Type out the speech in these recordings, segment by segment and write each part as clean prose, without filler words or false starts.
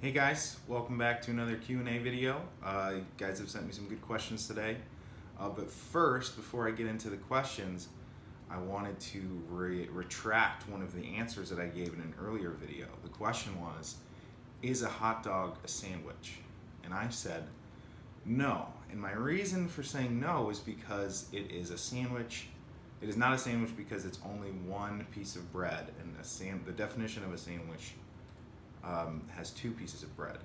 Hey guys, welcome back to another Q&A video. You guys have sent me some good questions today. But first, before I get into the questions, I wanted to retract one of the answers that I gave in an earlier video. The question was, is a hot dog a sandwich? And I said, no. And my reason for saying no is because it is a sandwich. It is not a sandwich because it's only one piece of bread, and the definition of a sandwich has two pieces of bread.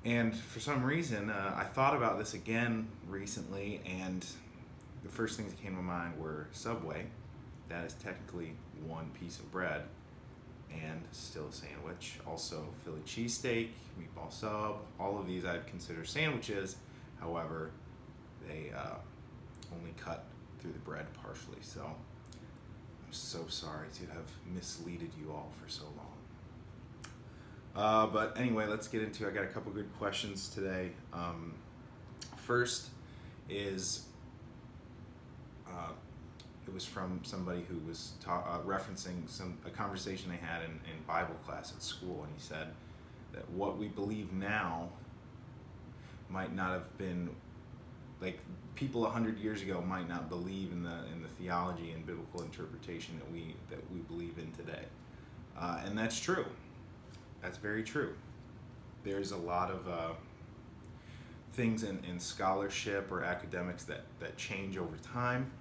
And for some reason, I thought about this again recently, and the first things that came to mind were Subway. That is technically one piece of bread and still a sandwich. Also, Philly cheesesteak, meatball sub, all of these I'd consider sandwiches. However, they only cut through the bread partially. So I'm so sorry to have misleaded you all for so long. But anyway, let's get into it. I got a couple good questions today. First is, it was from somebody who was referencing a conversation they had in Bible class at school, and he said that what we believe now might not have been, like, people 100 years ago might not believe in the theology and biblical interpretation that we believe in today, and that's true. That's very true. There's a lot of things in scholarship or academics that change over time.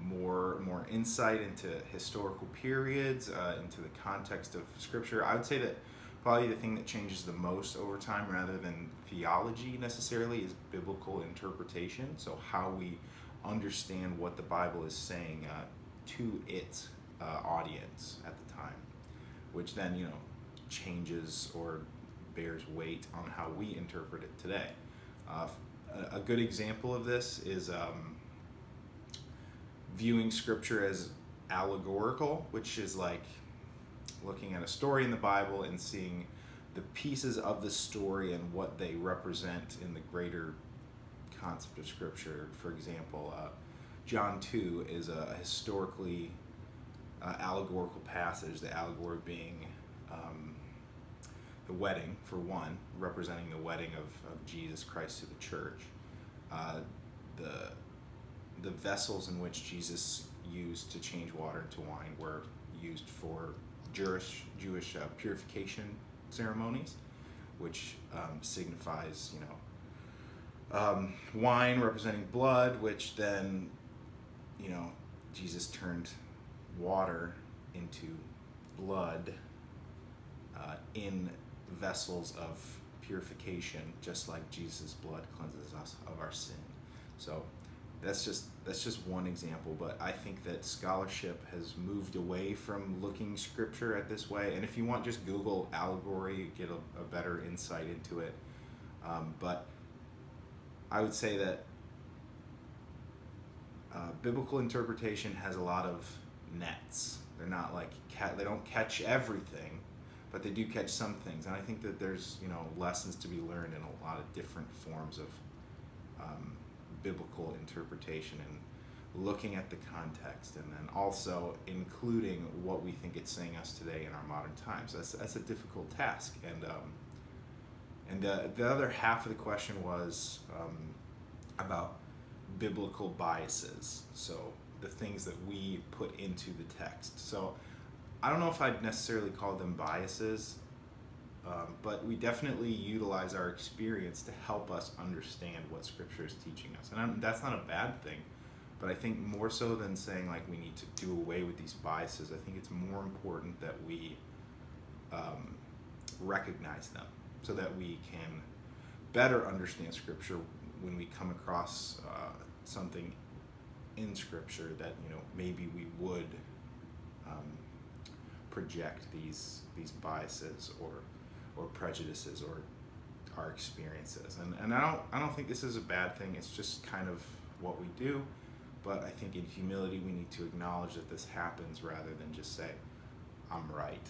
More insight into historical periods, into the context of Scripture. I would say that probably the thing that changes the most over time, rather than theology necessarily, is biblical interpretation. So how we understand what the Bible is saying to its audience at the time, which then, changes or bears weight on how we interpret it today. A good example of this is viewing Scripture as allegorical, which is like looking at a story in the Bible and seeing the pieces of the story and what they represent in the greater concept of Scripture. For example, John 2 is a historically allegorical passage, the allegory being the wedding, for one, representing the wedding of Jesus Christ to the church. The vessels in which Jesus used to change water into wine were used for Jewish purification ceremonies, which signifies, wine representing blood, which then, Jesus turned water into blood in vessels of purification, just like Jesus' blood cleanses us of our sin. So that's just one example, but I think that scholarship has moved away from looking Scripture at this way. And if you want, just Google allegory, get a better insight into it. But I would say that biblical interpretation has a lot of nets. They're not like they don't catch everything, but they do catch some things. And I think that there's lessons to be learned in a lot of different forms of biblical interpretation, and looking at the context, and then also including what we think it's saying us today in our modern times. That's a difficult task. And the other half of the question was about biblical biases, so the things that we put into the text. So I don't know if I'd necessarily call them biases, but we definitely utilize our experience to help us understand what Scripture is teaching us. And that's not a bad thing, but I think more so than saying like we need to do away with these biases, I think it's more important that we recognize them so that we can better understand Scripture when we come across something in Scripture that maybe we would project these biases or prejudices or our experiences, and I don't think this is a bad thing. It's just kind of what we do. But I think in humility we need to acknowledge that this happens rather than just say I'm right,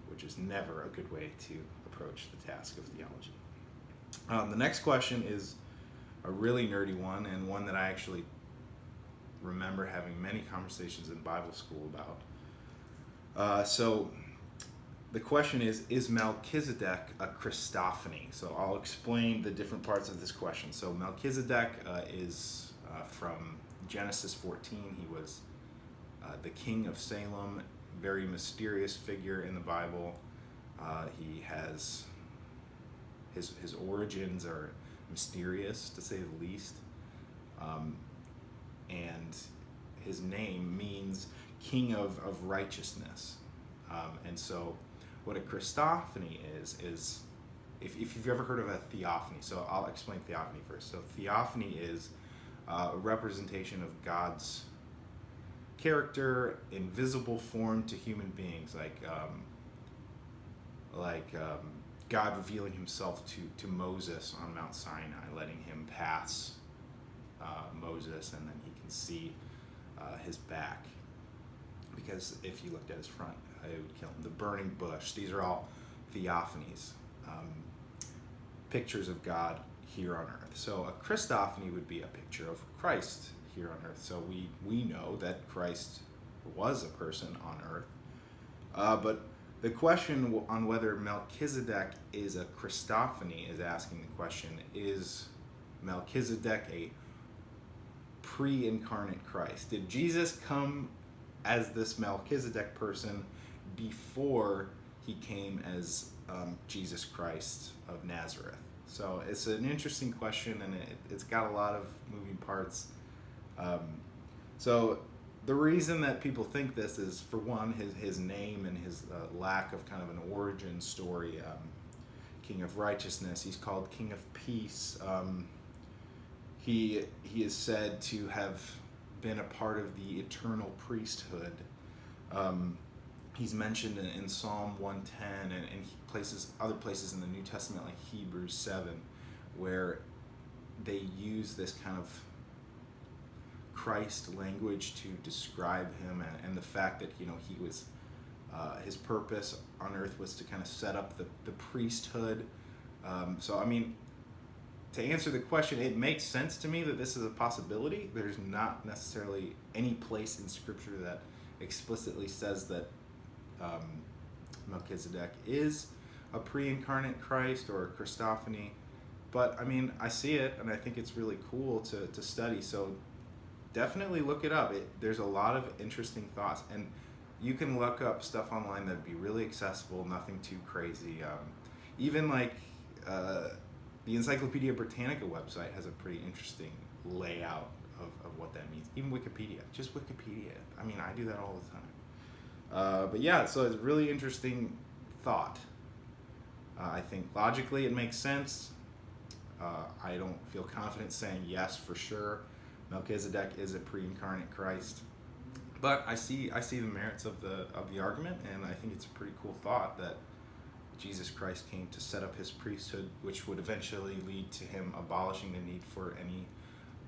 which is never a good way to approach the task of theology. The next question is a really nerdy one, and one that I actually remember having many conversations in Bible school about. So the question is Melchizedek a Christophany? So I'll explain the different parts of this question. So Melchizedek is from Genesis 14. He was the king of Salem, very mysterious figure in the Bible. He has his origins are mysterious, to say the least. And his name means king of righteousness. And so what a Christophany is if you've ever heard of a theophany, so I'll explain theophany first. So theophany is a representation of God's character in visible form to human beings, like God revealing himself to Moses on Mount Sinai, letting him pass Moses, and then he can see his back, because if you looked at his front, it would kill him. The burning bush, these are all theophanies, pictures of God here on earth. So a Christophany would be a picture of Christ here on earth. So we know that Christ was a person on earth, but the question on whether Melchizedek is a Christophany is asking the question, is Melchizedek a pre-incarnate Christ? Did Jesus come as this Melchizedek person before he came as Jesus Christ of Nazareth? So it's an interesting question, and it's got a lot of moving parts. So the reason that people think this is, for one, his name and his lack of kind of an origin story. King of righteousness, he's called King of peace. He is said to have been a part of the eternal priesthood. He's mentioned in Psalm 110 and other places in the New Testament, like Hebrews 7, where they use this kind of Christ language to describe him, and the fact that he was his purpose on earth was to kind of set up the priesthood. So I mean, to answer the question, it makes sense to me that this is a possibility. There's not necessarily any place in Scripture that explicitly says that Melchizedek is a pre-incarnate Christ or a Christophany, but I mean, I see it, and I think it's really cool to study. So definitely look it up. There's a lot of interesting thoughts, and you can look up stuff online that'd be really accessible, nothing too crazy. Even like the Encyclopedia Britannica website has a pretty interesting layout of what that means. Even Wikipedia, just Wikipedia. I mean, I do that all the time. But yeah, so it's a really interesting thought. I think logically it makes sense. I don't feel confident saying yes for sure Melchizedek is a pre-incarnate Christ, but I see the merits of the argument, and I think it's a pretty cool thought that Jesus Christ came to set up his priesthood, which would eventually lead to him abolishing the need for any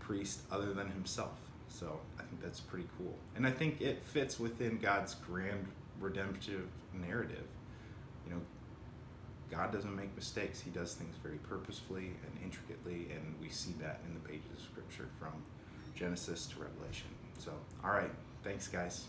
priest other than himself. So I think that's pretty cool, and I think it fits within God's grand redemptive narrative. God doesn't make mistakes. He does things very purposefully and intricately, and we see that in the pages of Scripture from Genesis to Revelation. So, all right. Thanks, guys.